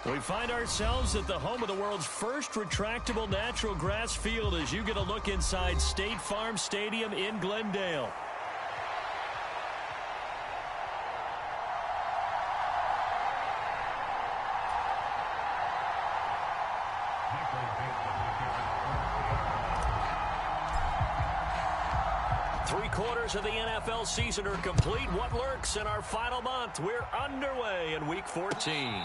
We find ourselves at the home of the world's first retractable natural grass field as you get a look inside State Farm Stadium in Glendale. Three-quarters of the NFL season are complete. What lurks in our final month? We're underway in Week 14.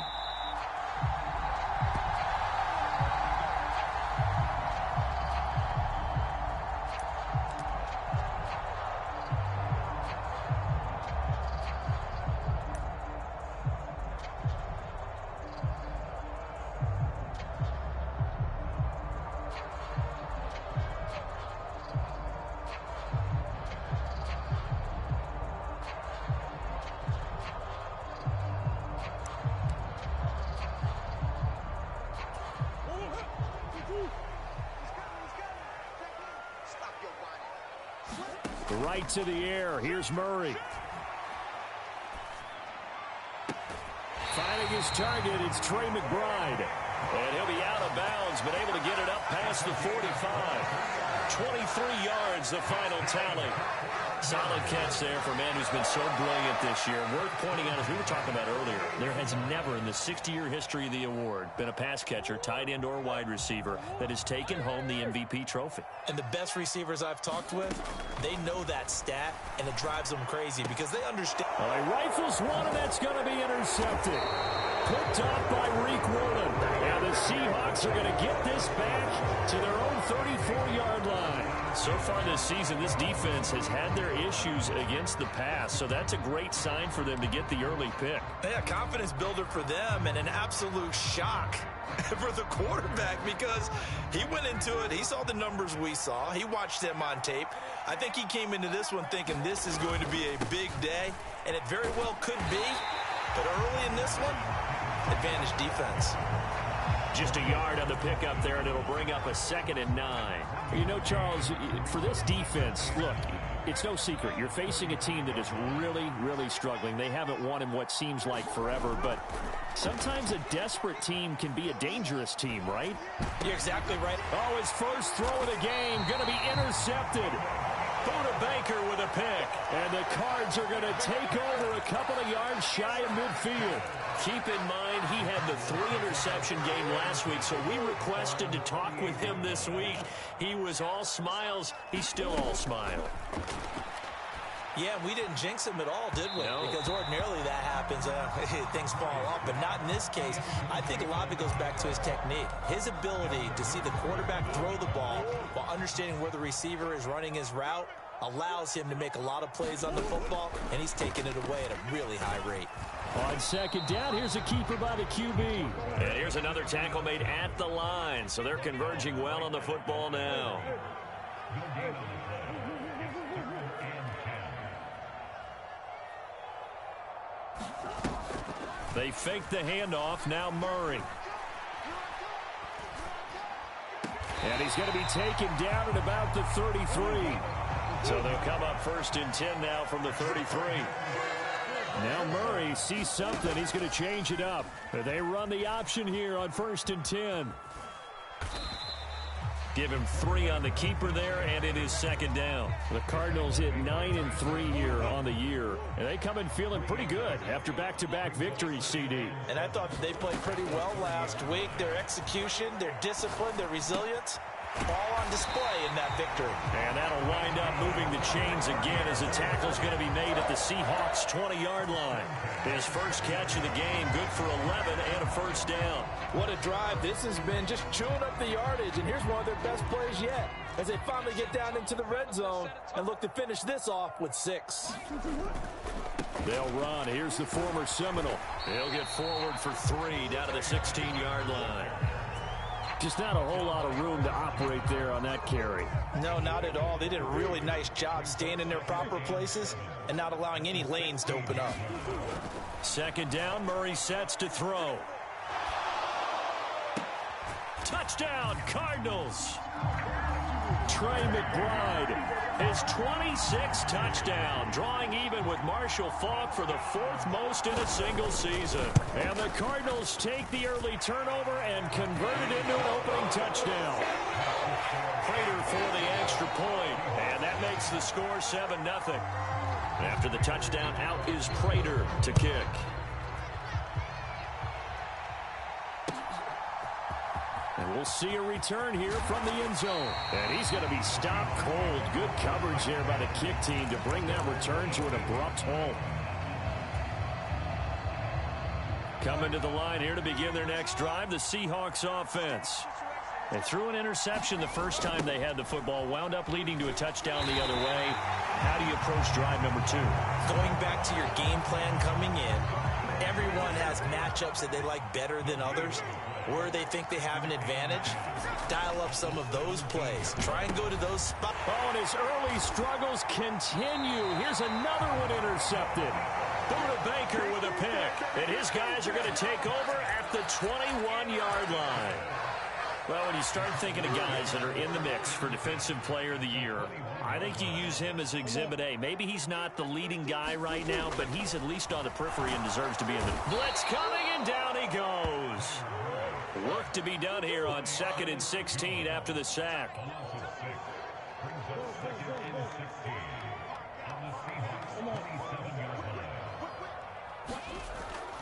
Right to the air. Here's Murray. Finding his target, it's Trey McBride. And he'll be out of bounds, but able to get it up past the 45. 23 yards, the final tally. Solid catch there for a man who's been so brilliant this year. Worth pointing out, as we were talking about earlier, there has never in the 60-year history of the award been a pass catcher, tight end, or wide receiver that has taken home the MVP trophy. And the best receivers I've talked with, they know that stat, and it drives them crazy because they understand. Well, he rifles one, and that's going to be intercepted. Picked off by Reek Woolen. And the Seahawks are going to get this back to their own 34-yard line. So far this season, this defense has had their issues against the pass, so that's a great sign for them to get the early pick. Yeah, confidence builder for them and an absolute shock for the quarterback because he went into it. He saw the numbers we saw. He watched them on tape. I think he came into this one thinking this is going to be a big day, and it very well could be. But early in this one, advantage defense. Just a yard on the pickup there, and it'll bring up a 2nd and 9. You know, Charles, for this defense, look, it's no secret. You're facing a team that is really, really struggling. They haven't won in what seems like forever, but sometimes a desperate team can be a dangerous team, right? You're exactly right. Oh, his first throw of the game going to be intercepted. Buda Baker with a pick. And the Cards are going to take over a couple of yards shy of midfield. Keep in mind, he had the 3-interception game last week, so we requested to talk with him this week. He was all smiles. He's still all smile. Yeah, we didn't jinx him at all, did we? No. Because ordinarily that happens. Things fall off, but not in this case. I think a lot of it goes back to his technique. His ability to see the quarterback throw the ball while understanding where the receiver is running his route allows him to make a lot of plays on the football, and he's taking it away at a really high rate. On 2nd down, here's a keeper by the QB. And here's another tackle made at the line, so they're converging well on the football now. They fake the handoff. Now Murray. And he's going to be taken down at about the 33. So they'll come up 1st and 10 now from the 33. Now Murray sees something. He's going to change it up. They run the option here on 1st and 10. Give him 3 on the keeper there, and it is 2nd down. The Cardinals hit 9-3 here on the year, and they come in feeling pretty good after back-to-back victories, CD. And I thought they played pretty well last week. Their execution, their discipline, their resilience, all on display in that victory. And that'll wind up moving the chains again as the tackle's going to be made at the Seahawks' 20-yard line. His first catch of the game, good for 11 and a 1st down. What a drive. This has been just chewing up the yardage, and here's one of their best plays yet as they finally get down into the red zone and look to finish this off with 6. They'll run. Here's the former Seminole. He'll get forward for 3 down to the 16-yard line. Just not a whole lot of room to operate there on that carry. No, not at all. They did a really nice job staying in their proper places and not allowing any lanes to open up. 2nd down, Murray sets to throw. Touchdown, Cardinals. Trey McBride, his 26th touchdown, drawing even with Marshall Faulk for the 4th most in a single season. And the Cardinals take the early turnover and convert it into an opening touchdown. Prater for the extra point, and that makes the score 7-0. After the touchdown, out is Prater to kick. And we'll see a return here from the end zone. And he's going to be stopped cold. Good coverage there by the kick team to bring that return to an abrupt halt. Coming to the line here to begin their next drive, the Seahawks offense. They threw an interception the first time they had the football, wound up leading to a touchdown the other way. How do you approach drive number 2? Going back to your game plan coming in, everyone has matchups that they like better than others. Where they think they have an advantage, dial up some of those plays. Try and go to those spots. Oh, and his early struggles continue. Here's another one intercepted. Buda Baker with a pick. And his guys are going to take over at the 21-yard line. Well, when you start thinking of guys that are in the mix for Defensive Player of the Year, I think you use him as Exhibit A. Maybe he's not the leading guy right now, but he's at least on the periphery and deserves to be in the blitz coming, and down he goes. Work to be done here on 2nd and 16 after the sack.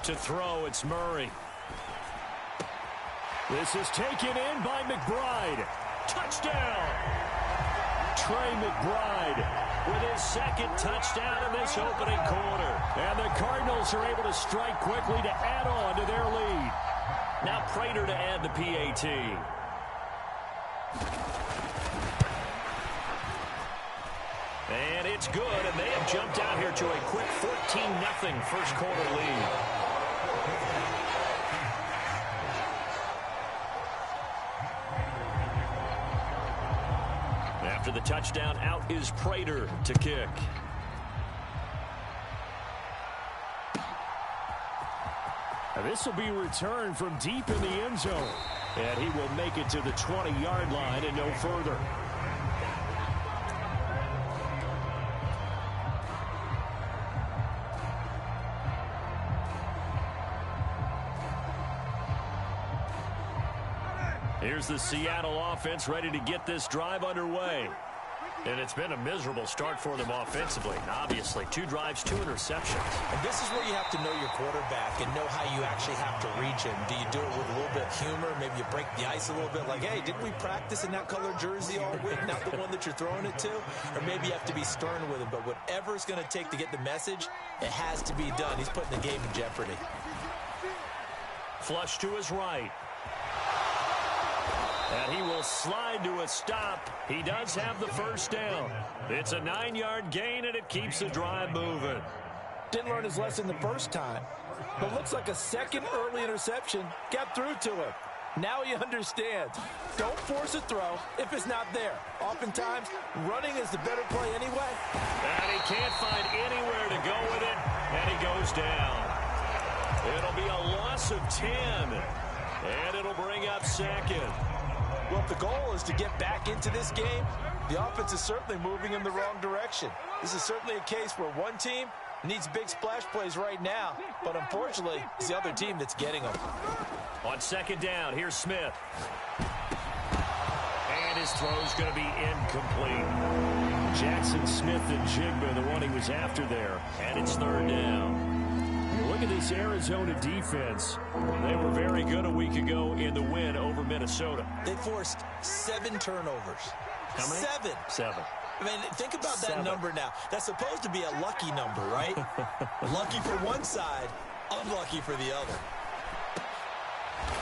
To throw, it's Murray. This is taken in by McBride. Touchdown! Trey McBride with his 2nd touchdown in this opening quarter. And the Cardinals are able to strike quickly to add on to their lead. Now Prater to add the PAT. And it's good, and they have jumped out here to a quick 14-0 first quarter lead. After the touchdown, out is Prater to kick. This will be returned from deep in the end zone. And he will make it to the 20-yard line and no further. Here's the Seattle offense ready to get this drive underway. And it's been a miserable start for them offensively. Obviously, 2 drives, 2 interceptions. And this is where you have to know your quarterback and know how you actually have to reach him. Do you do it with a little bit of humor? Maybe you break the ice a little bit like, hey, didn't we practice in that color jersey all week, not the one that you're throwing it to? Or maybe you have to be stern with him. But whatever it's going to take to get the message, it has to be done. He's putting the game in jeopardy. Flush to his right. And he will slide to a stop. He does have the first down. It's a 9-yard gain, and it keeps the drive moving. Didn't learn his lesson the first time, but looks like a second early interception got through to him. Now he understands. Don't force a throw if it's not there. Oftentimes, running is the better play anyway. And he can't find anywhere to go with it, and he goes down. It'll be a loss of 10, and it'll bring up 2nd. Well, if the goal is to get back into this game, the offense is certainly moving in the wrong direction. This is certainly a case where one team needs big splash plays right now, but unfortunately, it's the other team that's getting them. On 2nd down, here's Smith. And his throw's going to be incomplete. Jackson Smith and Jigba, the one he was after there, and it's 3rd down. Look at this Arizona defense. They were very good a week ago in the win over Minnesota. They forced 7 turnovers. How many? 7. 7. I mean, think about that 7. number now. That's supposed to be a lucky number, right? Lucky for one side, unlucky for the other.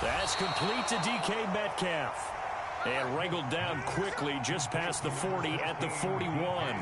That's complete to DK Metcalf. And wrangled down quickly just past the 40 at the 41.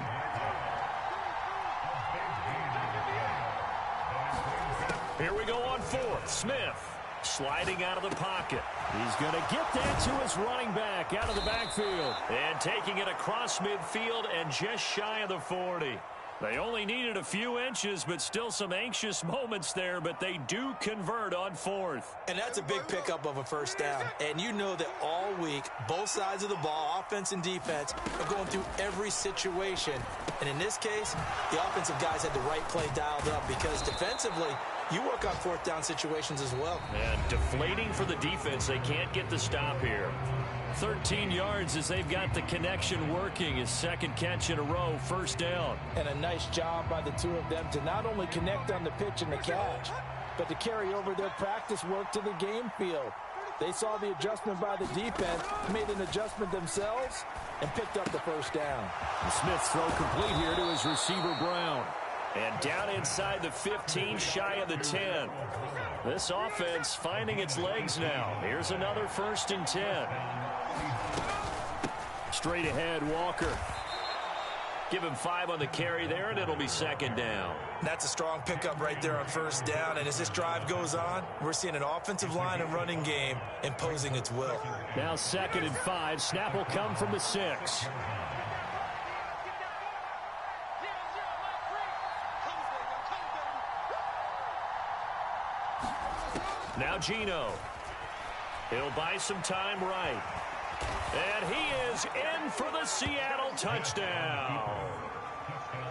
Here we go on 4th. Smith sliding out of the pocket. He's going to get that to his running back out of the backfield. And taking it across midfield and just shy of the 40. They only needed a few inches, but still some anxious moments there, but they do convert on fourth. And that's a big pickup of a first down. And you know that all week, both sides of the ball, offense and defense, are going through every situation. And in this case, the offensive guys had the right play dialed up because defensively, you work on fourth down situations as well. And deflating for the defense. They can't get the stop here. 13 yards as they've got the connection working. His second catch in a row, first down. And a nice job by the two of them to not only connect on the pitch and the catch, but to carry over their practice work to the game field. They saw the adjustment by the defense, made an adjustment themselves, and picked up the first down. Smith's throw complete here to his receiver, Brown. And down inside the 15, shy of the 10. This offense finding its legs now. Here's another 1st and 10. Straight ahead, Walker. Give him 5 on the carry there, and it'll be second down. That's a strong pickup right there on first down. And as this drive goes on, we're seeing an offensive line and running game imposing its will. Now 2nd and 5. Snap will come from the 6. Now Geno. He'll buy some time right. And he is in for the Seattle touchdown.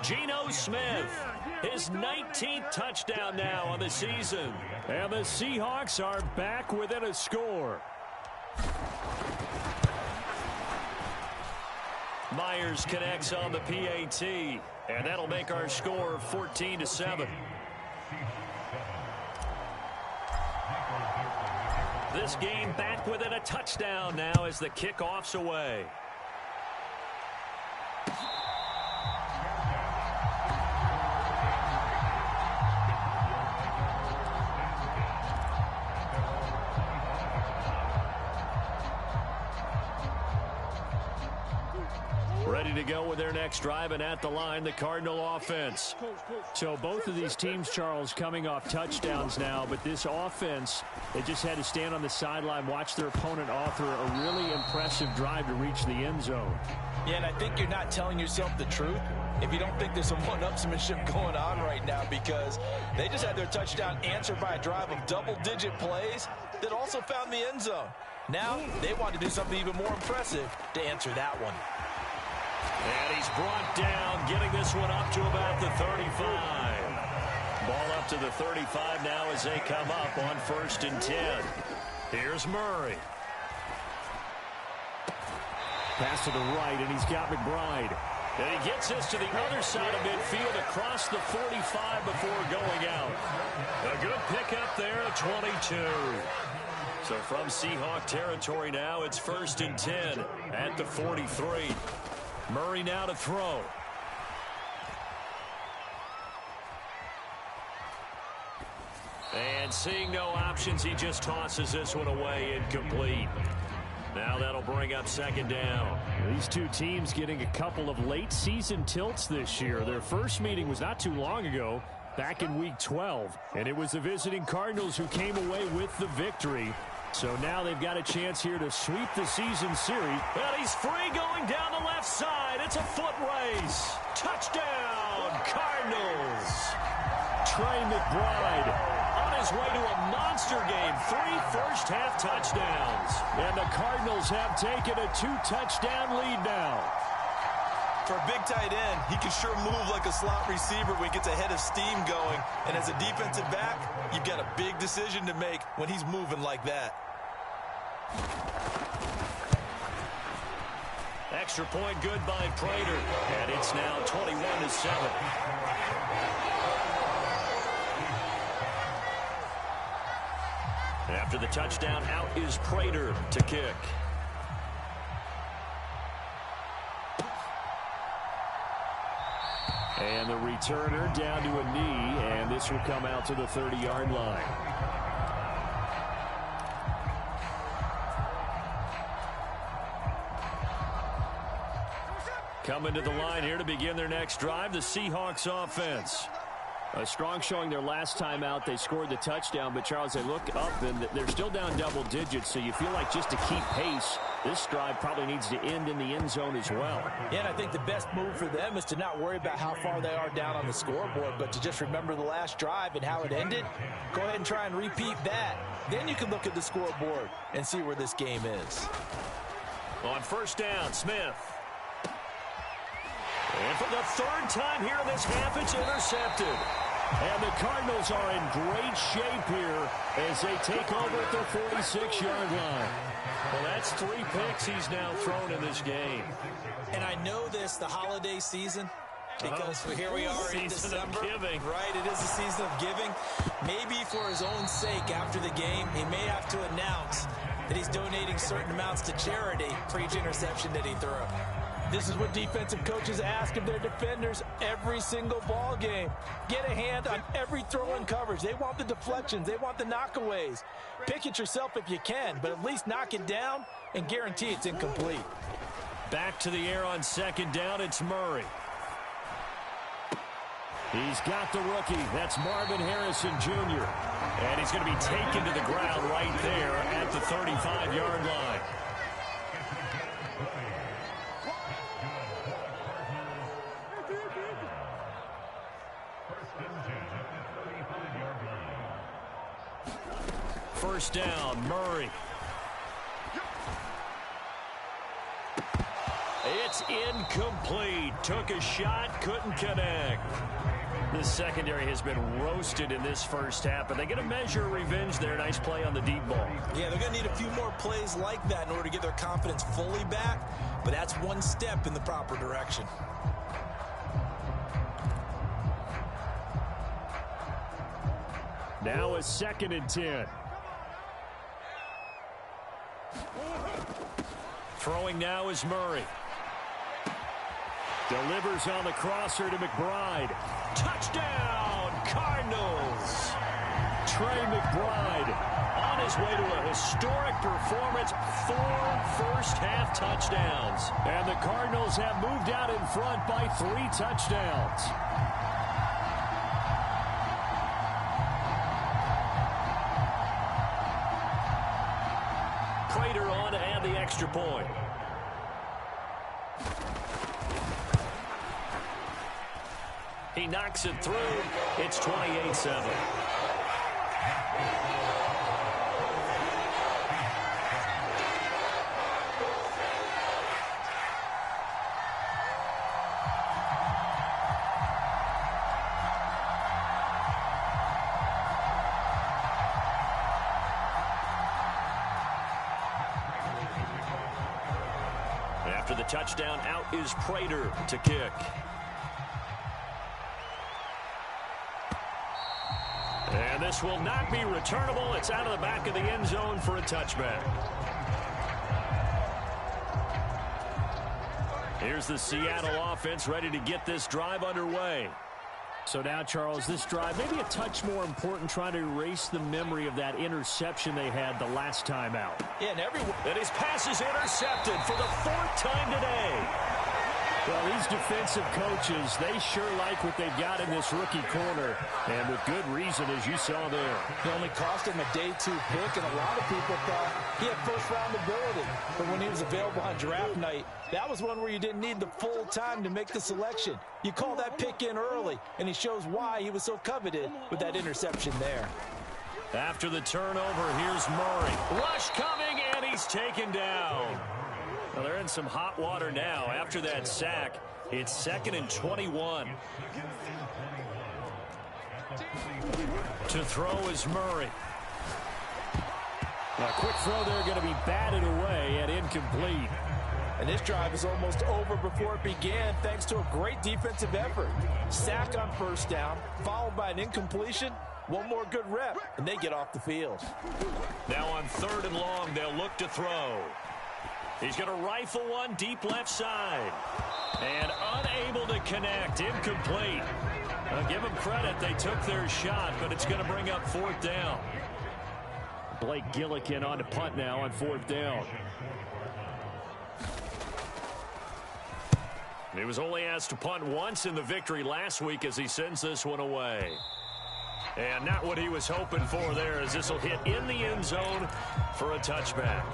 Geno Smith, his 19th touchdown now on the season. And the Seahawks are back within a score. Myers connects on the PAT. And that'll make our score 14-7. This game back within a touchdown now as the kickoff's away. Ready to go with their next drive, and at the line, the Cardinal offense. So both of these teams, Charles, coming off touchdowns now, but this offense, they just had to stand on the sideline, watch their opponent author a really impressive drive to reach the end zone. Yeah, and I think you're not telling yourself the truth if you don't think there's some one-upsmanship going on right now, because they just had their touchdown answered by a drive of double-digit plays that also found the end zone. Now they want to do something even more impressive to answer that one. And he's brought down, getting this one up to about the 35. Ball up to the 35 now as they come up on 1st and 10. Here's Murray. Pass to the right, and he's got McBride. And he gets this to the other side of midfield across the 45 before going out. A good pickup there at 22. So from Seahawk territory now, it's 1st and 10 at the 43. Murray now to throw. And seeing no options, he just tosses this one away, incomplete. Now that'll bring up 2nd down. These two teams getting a couple of late season tilts this year. Their first meeting was not too long ago, back in week 12. And it was the visiting Cardinals who came away with the victory. So now they've got a chance here to sweep the season series. And he's free going down the left side. It's a foot race. Touchdown, Cardinals. Trey McBride on his way to a monster game. 3 first-half touchdowns. And the Cardinals have taken a 2-touchdown lead now. For a big tight end, he can sure move like a slot receiver when he gets a head of steam going. And as a defensive back, you've got a big decision to make when he's moving like that. Extra point good by Prater. And it's now 21-7. After the touchdown, out is Prater to kick. And the returner down to a knee, and this will come out to the 30-yard line. Coming to the line here to begin their next drive, the Seahawks offense. A strong showing their last time out. They scored the touchdown, but Charles, they look up and they're still down double digits, so you feel like just to keep pace, This drive probably needs to end in the end zone as well. Yeah, and I think the best move for them is to not worry about how far they are down on the scoreboard, but to just remember the last drive and how it ended. Go ahead and try and repeat that. Then you can look at the scoreboard and see where this game is. On first down, Smith. And for the third time here in this half, it's intercepted. And the Cardinals are in great shape here as they take over at their 46-yard line. Well, that's 3 picks he's now thrown in this game. And I know this, the holiday season, because here we are in December. Right, it is a season of giving. Maybe for his own sake after the game, he may have to announce that he's donating certain amounts to charity for each interception that he threw. This is what defensive coaches ask of their defenders every single ball game. Get a hand on every throw in coverage. They want the deflections. They want the knockaways. Pick it yourself if you can, but at least knock it down and guarantee it's incomplete. Back to the air on second down, it's Murray. He's got the rookie. That's Marvin Harrison Jr. And he's going to be taken to the ground right there at the 35-yard line. First down, Murray. It's incomplete. Took a shot, couldn't connect. The secondary has been roasted in this first half, but they get a measure of revenge there. Nice play on the deep ball. Yeah, they're going to need a few more plays like that in order to get their confidence fully back, but that's one step in the proper direction. Now a 2nd and 10. Throwing now is Murray. Delivers on the crosser to McBride. Touchdown, Cardinals! Trey McBride on his way to a historic performance. 4 first-half touchdowns. And the Cardinals have moved out in front by 3 touchdowns. Prater on to add the extra point. He knocks it through. It's 28-7. After the touchdown, out is Prater to kick. And this will not be returnable. It's out of the back of the end zone for a touchback. Here's the Seattle offense ready to get this drive underway. So now, Charles, this drive maybe a touch more important, trying to erase the memory of that interception they had the last time out. Yeah, and his pass is intercepted for the 4th time today. Well, these defensive coaches, they sure like what they've got in this rookie corner, and with good reason, as you saw there. It only cost him a day 2 pick, and a lot of people thought he had first-round ability. But when he was available on draft night, that was one where you didn't need the full time to make the selection. You call that pick in early, and he shows why he was so coveted with that interception there. After the turnover, here's Murray. Rush coming, and he's taken down. Well, they're in some hot water now. After that sack, it's 2nd and 21. To throw is Murray. A quick throw there, going to be batted away and incomplete. And this drive is almost over before it began thanks to a great defensive effort. Sack on first down, followed by an incompletion. One more good rep, and they get off the field. Now on 3rd and long, they'll look to throw. He's going to rifle one deep left side. And unable to connect. Incomplete. I'll give them credit. They took their shot, but it's going to bring up 4th down. Blake Gillikin on to punt now on 4th down. He was only asked to punt once in the victory last week as he sends this one away. And not what he was hoping for there, as this will hit in the end zone for a touchback.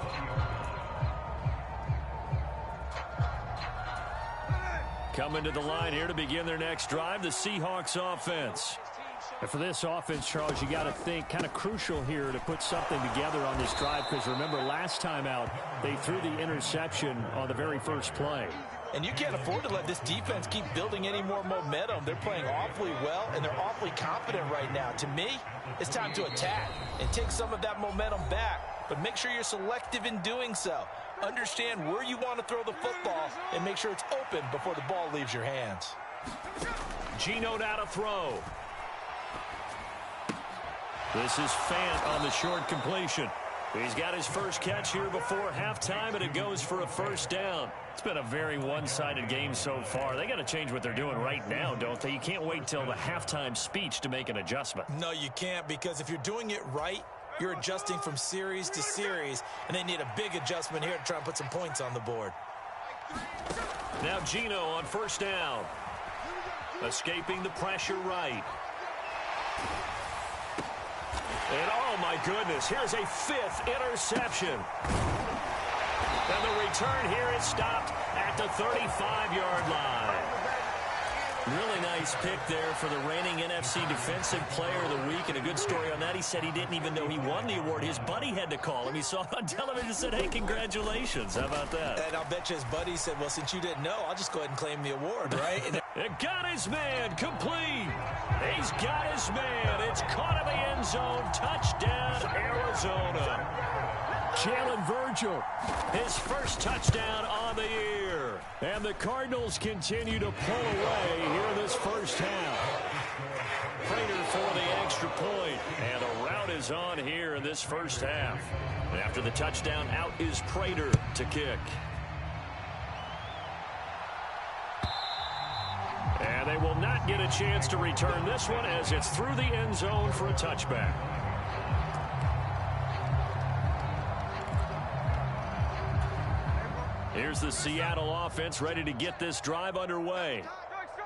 Coming to the line here to begin their next drive, the Seahawks offense. And for this offense, Charles, you got to think kind of crucial here to put something together on this drive, because remember last time out they threw the interception on the very first play. And you can't afford to let this defense keep building any more momentum. They're playing awfully well, and they're awfully confident right now. To me, it's time to attack and take some of that momentum back. But make sure you're selective in doing so. Understand where you want to throw the football and make sure it's open before the ball leaves your hands. Geno now to throw. This is Fant on the short completion. He's got his first catch here before halftime, and it goes for a first down. It's been a very one-sided game so far. They got to change what they're doing right now, don't they? You can't wait till the halftime speech to make an adjustment. No, you can't, because if you're doing it right, you're adjusting from series to series, and they need a big adjustment here to try and put some points on the board. Now Geno on first down. Escaping the pressure right. And oh my goodness, here's a fifth interception. And the return here is stopped at the 35-yard line. Really nice pick there for the reigning NFC Defensive Player of the Week. And a good story on that. He said he didn't even know he won the award. His buddy had to call him. He saw it on television and said, hey, congratulations. How about that? And I'll bet you his buddy said, well, since you didn't know, I'll just go ahead and claim the award, right? It got his man, complete. He's got his man. It's caught in the end zone. Touchdown, Arizona. Jalen Virgil, his first touchdown on the year. And the Cardinals continue to pull away here in this first half. Prater for the extra point. And a rout is on here in this first half. And after the touchdown, out is Prater to kick. And they will not get a chance to return this one as it's through the end zone for a touchback. Here's the Seattle offense ready to get this drive underway.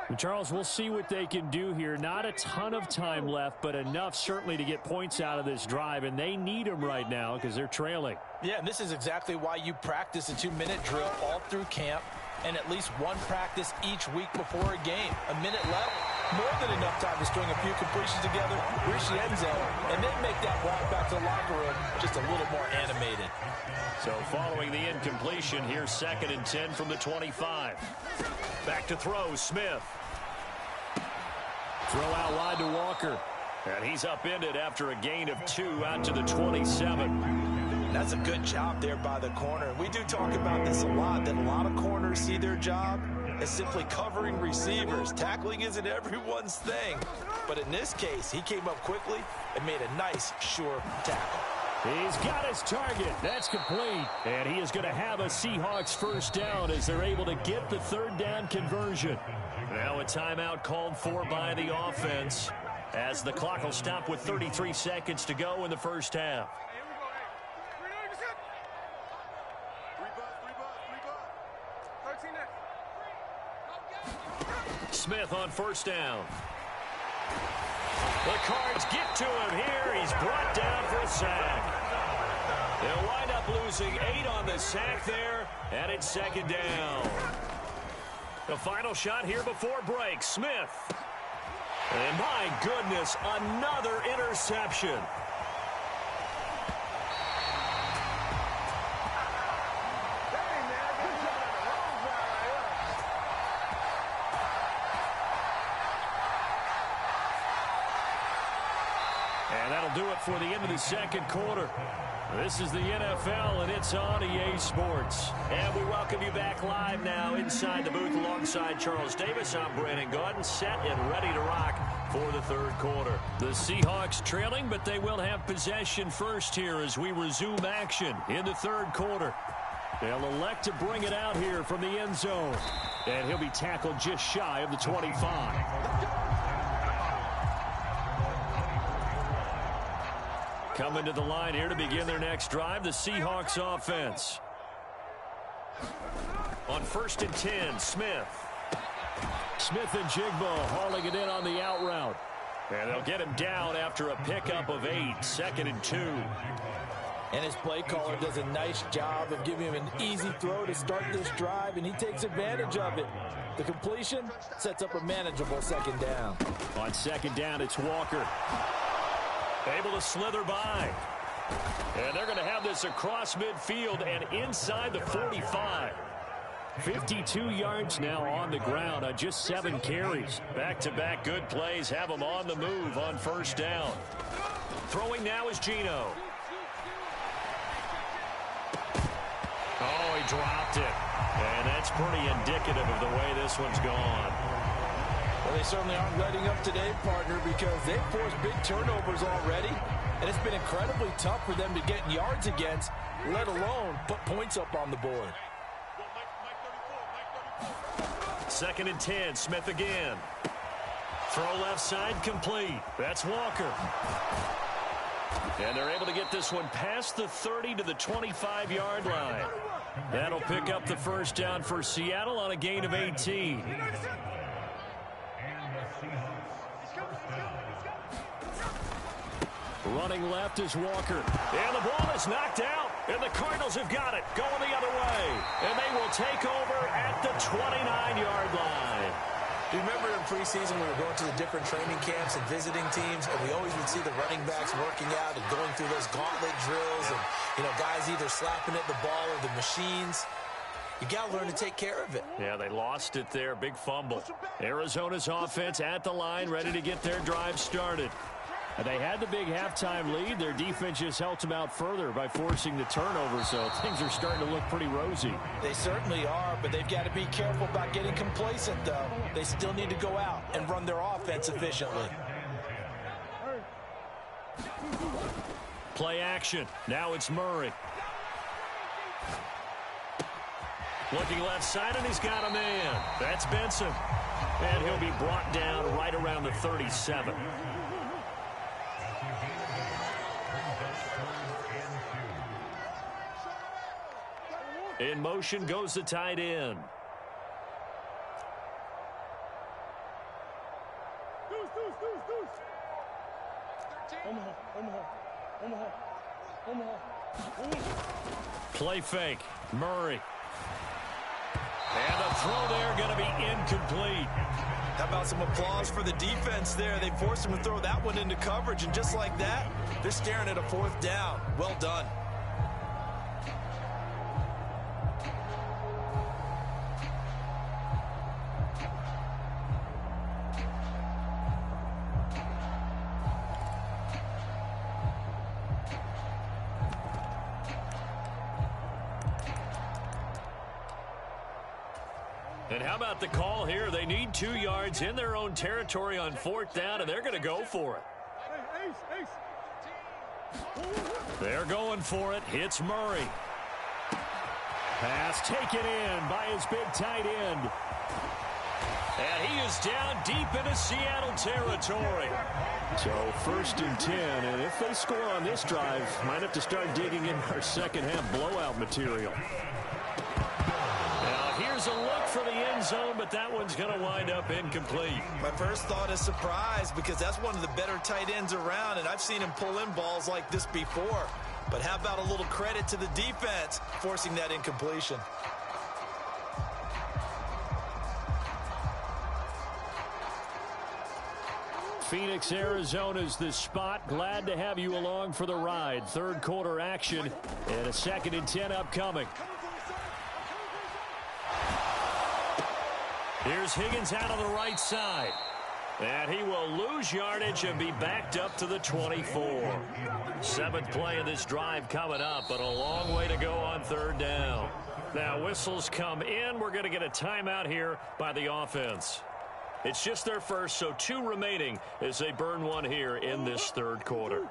And Charles, we'll see what they can do here. Not a ton of time left, but enough certainly to get points out of this drive, and they need them right now because they're trailing. Yeah, and this is exactly why you practice a 2-minute drill all through camp and at least one practice each week before a game. A minute left, more than enough time to string a few completions together, reach the end zone, and then make that walk back to the locker room just a little more animated. So following the incompletion, here's 2nd and 10 from the 25. Back to throw, Smith. Throw out wide to Walker. And he's upended after a gain of 2 out to the 27. That's a good job there by the corner. We do talk about this a lot, that a lot of corners see their job as simply covering receivers. Tackling isn't everyone's thing. But in this case, he came up quickly and made a nice, sure tackle. He's got his target. That's complete. And he is going to have a Seahawks first down as they're able to get the third down conversion. Now a timeout called for by the offense as the clock will stop with 33 seconds to go in the first half. Smith on first down. The Cards get to him here. He's brought down for a sack. They'll wind up losing 8 on the sack there, and it's 2nd down. The final shot here before break. Smith. And my goodness, another interception. And that'll do it for the end of the second quarter. This is the NFL, and it's on EA Sports. And we welcome you back live now inside the booth alongside Charles Davis. I'm Brandon Gaudin, set and ready to rock for the third quarter. The Seahawks trailing, but they will have possession first here as we resume action in the third quarter. They'll elect to bring it out here from the end zone. And he'll be tackled just shy of the 25. Coming to the line here to begin their next drive, the Seahawks offense. On 1st and 10, Smith. Smith and Jigbo hauling it in on the out route. And they'll get him down after a pickup of 8, 2nd and 2. And his play caller does a nice job of giving him an easy throw to start this drive, and he takes advantage of it. The completion sets up a manageable second down. On second down, it's Walker. Able to slither by. And they're going to have this across midfield and inside the 45. 52 yards now on the ground on just 7 carries. Back-to-back good plays have them on the move on first down. Throwing now is Geno. Oh, he dropped it. And that's pretty indicative of the way this one's gone. Well, they certainly aren't letting up today, partner, because they've forced big turnovers already. And it's been incredibly tough for them to get yards against, let alone put points up on the board. 2nd and 10, Smith again. Throw left side, complete. That's Walker. And they're able to get this one past the 30 to the 25-yard line. That'll pick up the first down for Seattle on a gain of 18. Running left is Walker. And the ball is knocked out. And the Cardinals have got it. Going the other way. And they will take over at the 29-yard line. Do you remember in preseason we were going to the different training camps and visiting teams, and we always would see the running backs working out and going through those gauntlet drills and, guys either slapping at the ball or the machines. You got to learn to take care of it. Yeah, they lost it there. Big fumble. Arizona's offense at the line, ready to get their drive started. They had the big halftime lead. Their defense just helped them out further by forcing the turnover, so things are starting to look pretty rosy. They certainly are, but they've got to be careful about getting complacent, though. They still need to go out and run their offense efficiently. Play action. Now it's Murray. Looking left side, and he's got a man. That's Benson. And he'll be brought down right around the 37. In motion goes the tight end. Play fake. Murray. And a throw there going to be incomplete. How about some applause for the defense there? They forced him to throw that one into coverage, and just like that, they're staring at a 4th down. Well done. And how about the call here? They need 2 yards in their own territory on 4th down, and they're going to go for it. They're going for it. Hits Murray. Pass taken in by his big tight end. And he is down deep into Seattle territory. So 1st and 10, and if they score on this drive, might have to start digging in our second half blowout material. Here's a look for the end zone, but that one's going to wind up incomplete. My first thought is surprise, because that's one of the better tight ends around, and I've seen him pull in balls like this before. But how about a little credit to the defense forcing that incompletion? Phoenix, Arizona's the spot. Glad to have you along for the ride. 3rd quarter action and a 2nd and 10 upcoming. Here's Higgins out on the right side. And he will lose yardage and be backed up to the 24. 7th play of this drive coming up, but a long way to go on 3rd down. Now whistles come in. We're going to get a timeout here by the offense. It's just their first, so 2 remaining as they burn one here in this 3rd quarter.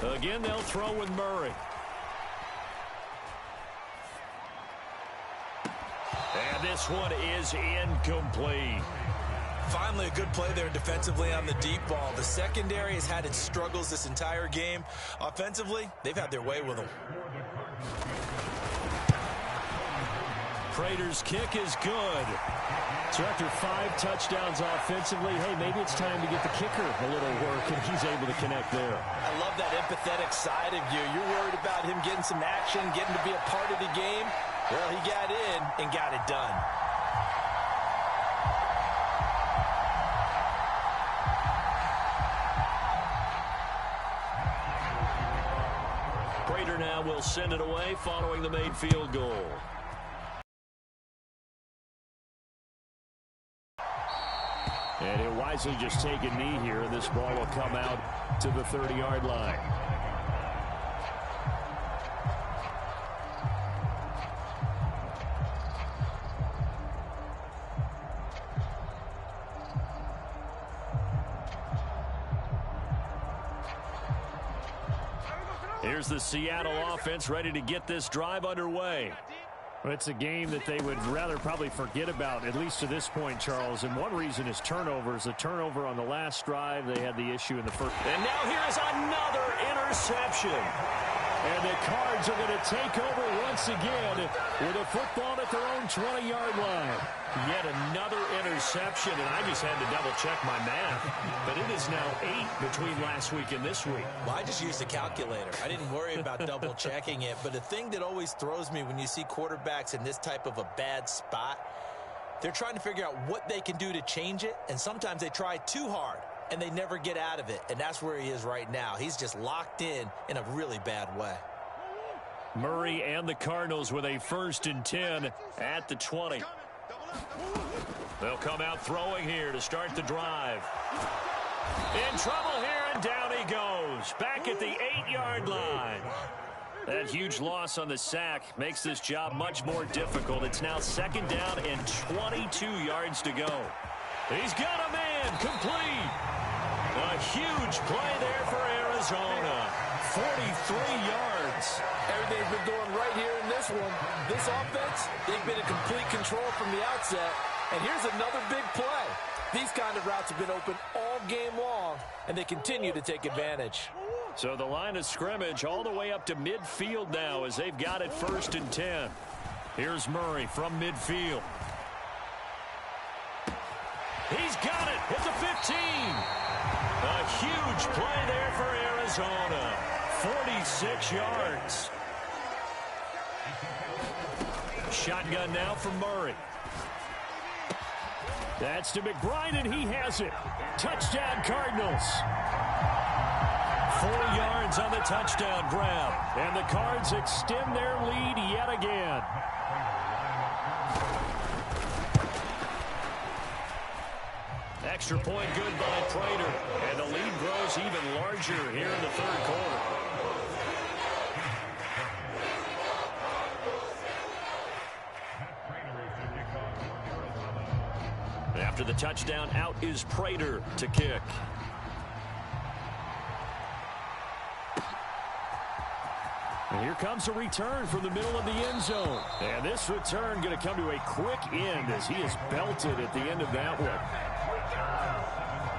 Again, they'll throw with Murray. And this one is incomplete. Finally, a good play there defensively on the deep ball. The secondary has had its struggles this entire game. Offensively, they've had their way with them. Prater's kick is good. So after 5 touchdowns offensively, hey, maybe it's time to get the kicker a little work, and he's able to connect there. I love that empathetic side of you. You're worried about him getting some action, getting to be a part of the game. Well, he got in and got it done. Prater now will send it away following the made field goal. And he'll wisely just take a knee here, and this ball will come out to the 30-yard line. Here's the Seattle offense ready to get this drive underway. Well, it's a game that they would rather probably forget about, at least to this point, Charles. And one reason is turnovers. A turnover on the last drive. They had the issue in the first. And now here's another interception. And the Cards are going to take over once again with a football at their own 20-yard line. Yet another interception, and I just had to double-check my math. But it is now 8 between last week and this week. Well, I just used a calculator. I didn't worry about double-checking it. But the thing that always throws me when you see quarterbacks in this type of a bad spot, they're trying to figure out what they can do to change it, and sometimes they try too hard, and they never get out of it. And that's where he is right now. He's just locked in a really bad way. Murray and the Cardinals with a 1st and 10 at the 20. They'll come out throwing here to start the drive. In trouble here, and down he goes. Back at the 8-yard line. That huge loss on the sack makes this job much more difficult. It's now 2nd down and 22 yards to go. He's got a man complete. A huge play there for Arizona. 43 yards. Everything's been going right here in this one. This offense, they've been in complete control from the outset. And here's another big play. These kind of routes have been open all game long, and they continue to take advantage. So the line of scrimmage all the way up to midfield now as they've got it 1st and 10. Here's Murray from midfield. He's got it at the 15. A huge play there for Arizona. 46 yards. Shotgun now for Murray. That's to McBride, and he has it. Touchdown, Cardinals. 4 yards on the touchdown grab. And the Cards extend their lead yet again. Extra point good by Prater. And the lead grows even larger here in the 3rd quarter. After the touchdown, out is Prater to kick. And here comes a return from the middle of the end zone. And this return going to come to a quick end as he is belted at the end of that one.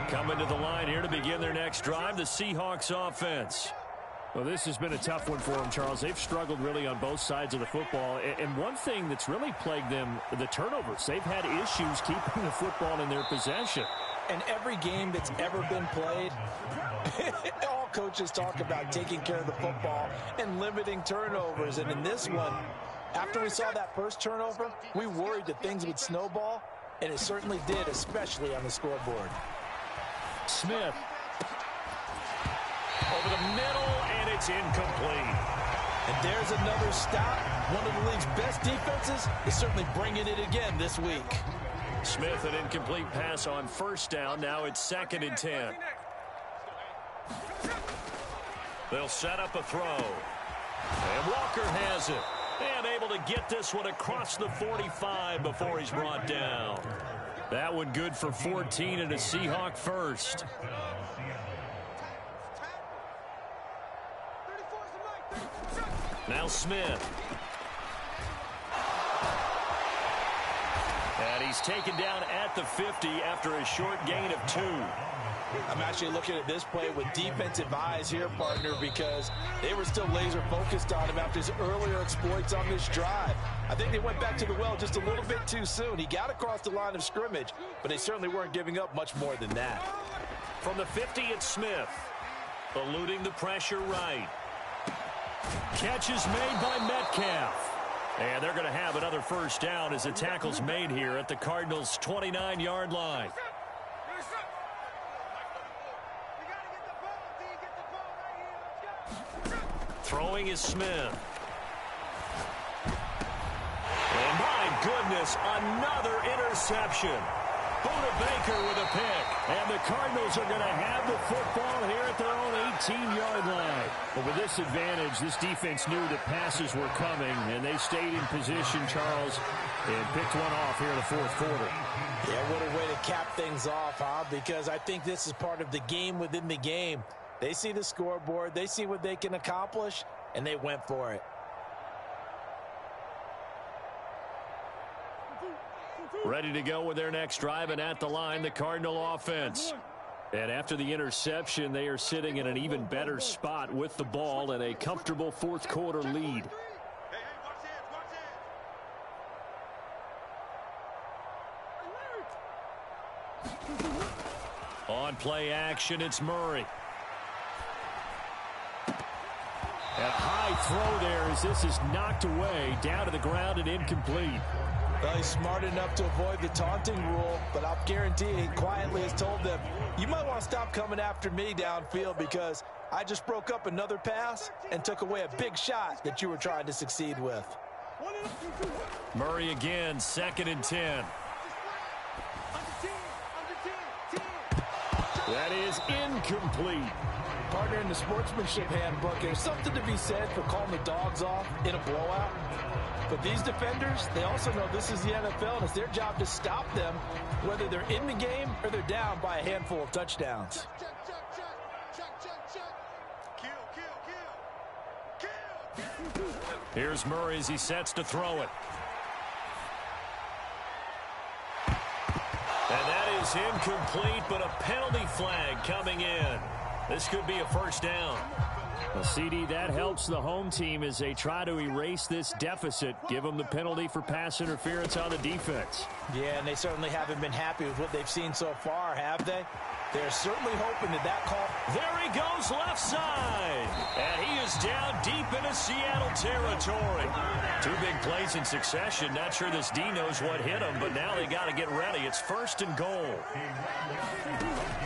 Coming to the line here to begin their next drive, the Seahawks offense. Well, this has been a tough one for them, Charles. They've struggled really on both sides of the football. And one thing that's really plagued them, the turnovers. They've had issues keeping the football in their possession. And every game that's ever been played, all coaches talk about taking care of the football and limiting turnovers. And in this one, after we saw that first turnover, we worried that things would snowball, and it certainly did, especially on the scoreboard. Smith. Over the middle, and it's incomplete. And there's another stop. One of the league's best defenses is certainly bringing it again this week. Smith, an incomplete pass on 1st down. Now it's 2nd and 10. They'll set up a throw. And Walker has it. And able to get this one across the 45 before he's brought down. That one good for 14 and a Seahawk first. Now Smith. And he's taken down at the 50 after a short gain of 2. I'm actually looking at this play with defensive eyes here, partner, because they were still laser focused on him after his earlier exploits on this drive. I think they went back to the well just a little bit too soon. He got across the line of scrimmage, but they certainly weren't giving up much more than that. From the 50, it's Smith. Eluding the pressure right. Catch is made by Metcalf. And they're going to have another first down as the tackle's made here at the Cardinals' 29-yard line. Throwing is Smith. And my goodness, another interception. Buda Baker with a pick. And the Cardinals are going to have the football here at their own 18-yard line. But with this advantage, this defense knew that passes were coming, and they stayed in position, Charles, and picked one off here in the fourth quarter. Yeah, what a way to cap things off, huh? Because I think this is part of the game within the game. They see the scoreboard, they see what they can accomplish, and they went for it. Ready to go with their next drive, and at the line, the Cardinal offense. And after the interception, they are sitting in an even better spot with the ball and a comfortable fourth quarter lead. On play action, it's Murray. And a high throw there as this is knocked away, down to the ground and incomplete. Well, he's smart enough to avoid the taunting rule, but I'll guarantee he quietly has told them, you might want to stop coming after me downfield because I just broke up another pass and took away a big shot that you were trying to succeed with. Murray again, 2nd and 10. That is incomplete. Partner, in the sportsmanship handbook, there's something to be said for calling the dogs off in a blowout. But these defenders, they also know this is the NFL, and it's their job to stop them, whether they're in the game or they're down by a handful of touchdowns. Here's Murray as he sets to throw it. And that is incomplete, but a penalty flag coming in. This could be a first down. Well, CD, that helps the home team as they try to erase this deficit, give them the penalty for pass interference on the defense. Yeah, and they certainly haven't been happy with what they've seen so far, have they? They're certainly hoping that call. There he goes, left side. And he is down deep into Seattle territory. 2 big plays in succession. Not sure this D knows what hit him, but now they got to get ready. It's 1st and goal.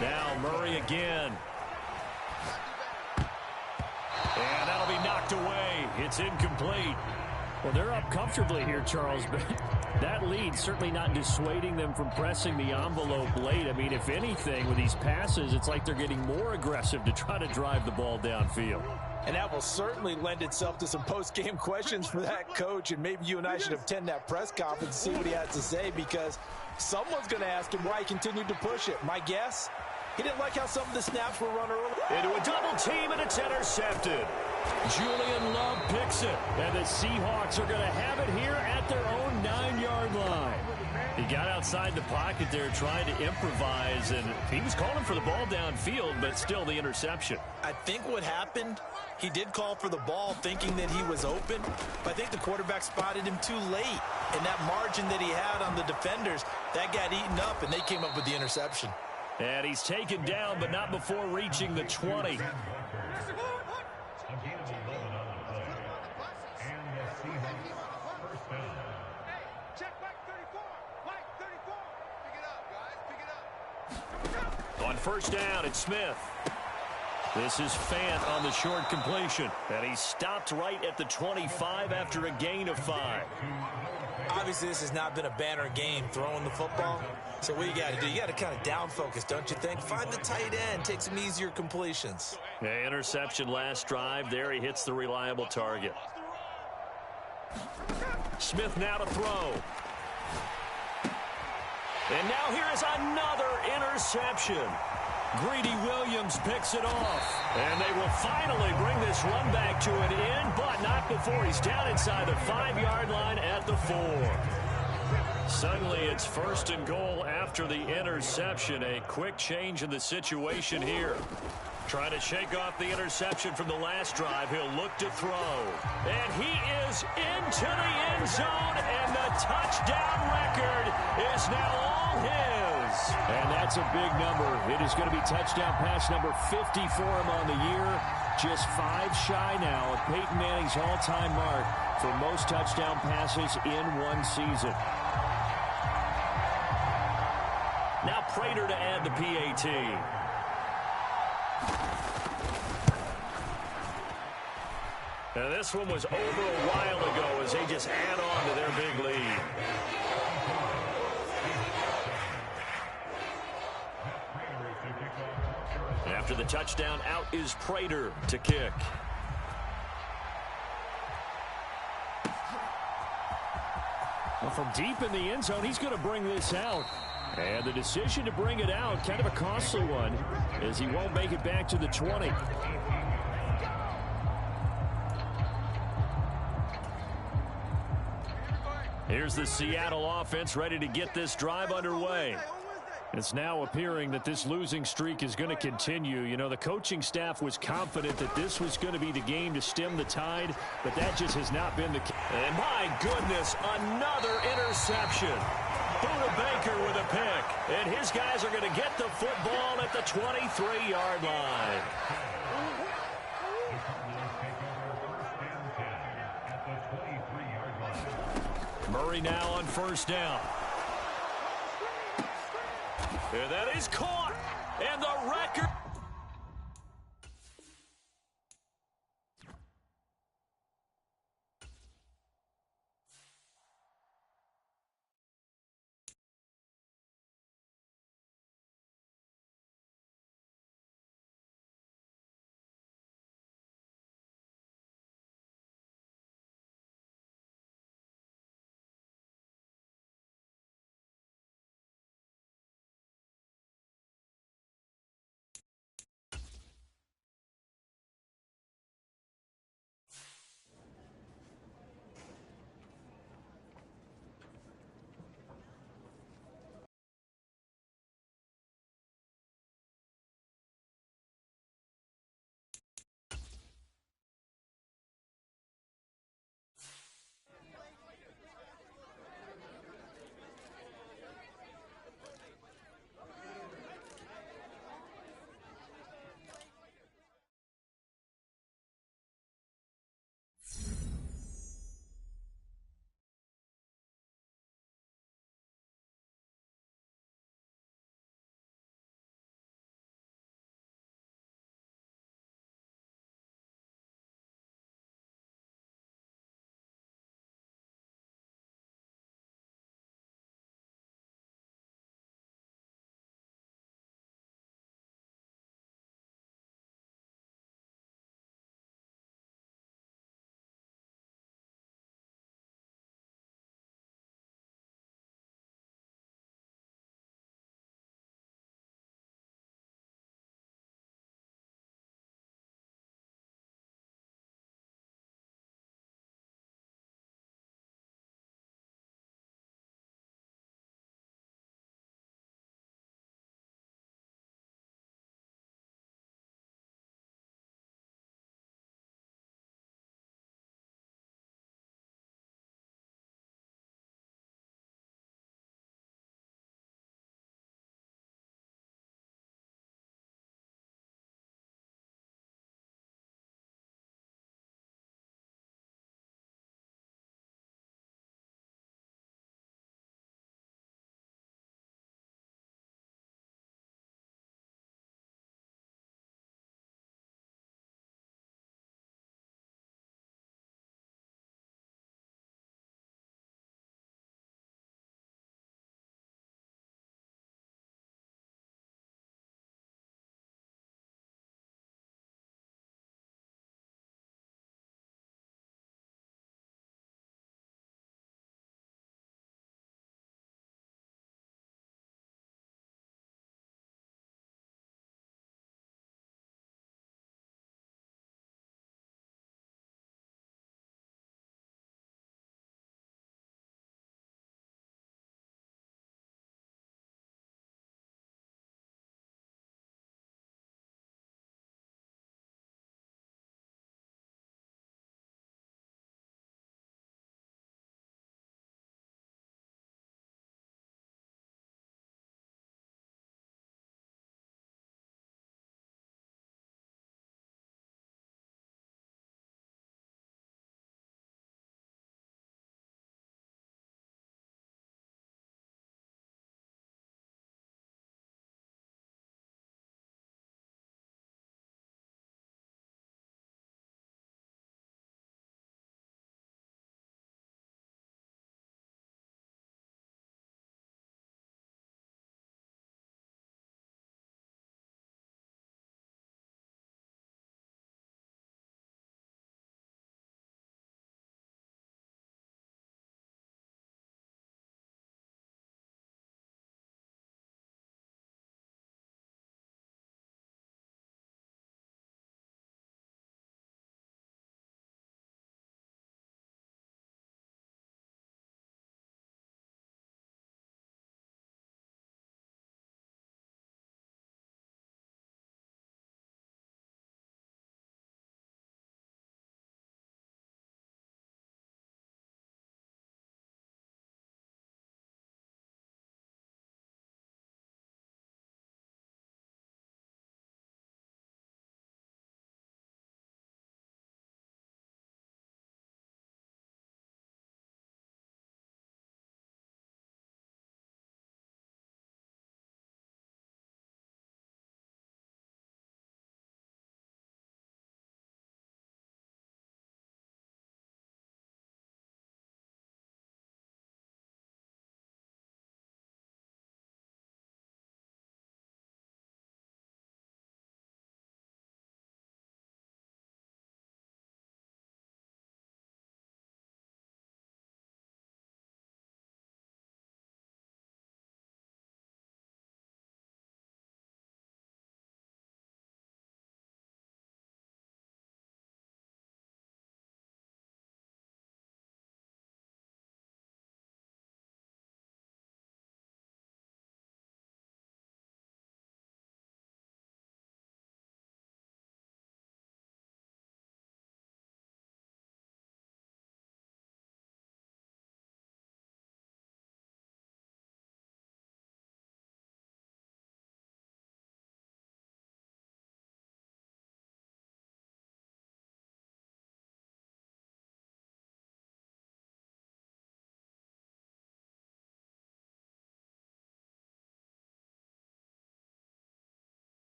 Now Murray again. And that'll be knocked away. It's incomplete. Well, they're up comfortably here, Charles, but that lead certainly not dissuading them from pressing the envelope late. I mean, if anything, with these passes, it's like they're getting more aggressive to try to drive the ball downfield. And that will certainly lend itself to some post-game questions for that coach, and maybe you and I should attend that press conference and see what he has to say, because someone's going to ask him why he continued to push it. My guess? He didn't like how some of the snaps were run early. Into a double team, and it's intercepted. Julian Love picks it. And the Seahawks are going to have it here at their own 9-yard line. He got outside the pocket there trying to improvise, and he was calling for the ball downfield, but still the interception. I think what happened, he did call for the ball thinking that he was open, but I think the quarterback spotted him too late. And that margin that he had on the defenders, that got eaten up, and they came up with the interception. And he's taken down, but not before reaching the 20. On first down, it's Smith. This is Fant on the short completion. And he stopped right at the 25 after a gain of 5. Obviously, this has not been a banner game throwing the football. So what you got to do, you got to kind of down focus, don't you think? Find the tight end, take some easier completions. Yeah, interception last drive. There he hits the reliable target. Smith now to throw. And now here is another interception. Greedy Williams picks it off. And they will finally bring this run back to an end, but not before he's down inside the 5-yard line at the 4. Suddenly it's 1st and goal after the interception. A quick change in the situation here. Trying to shake off the interception from the last drive. He'll look to throw. And he is into the end zone, and the touchdown record is now all his. And that's a big number. It is going to be touchdown pass number 50 for him on the year. Just 5 shy now of Peyton Manning's all-time mark for most touchdown passes in one season. Now Prater to add the PAT. Now this one was over a while ago as they just add on to their big lead. After the touchdown, out is Prater to kick. Well, from deep in the end zone, he's going to bring this out. And the decision to bring it out, kind of a costly one, as he won't make it back to the 20. Here's the Seattle offense ready to get this drive underway. It's now appearing that this losing streak is going to continue. You know, the coaching staff was confident that this was going to be the game to stem the tide, but that just has not been the case. And my goodness, another interception. Buda Baker with a pick. And his guys are going to get the football at the 23-yard line. Murray now on first down. And that is caught. And the record.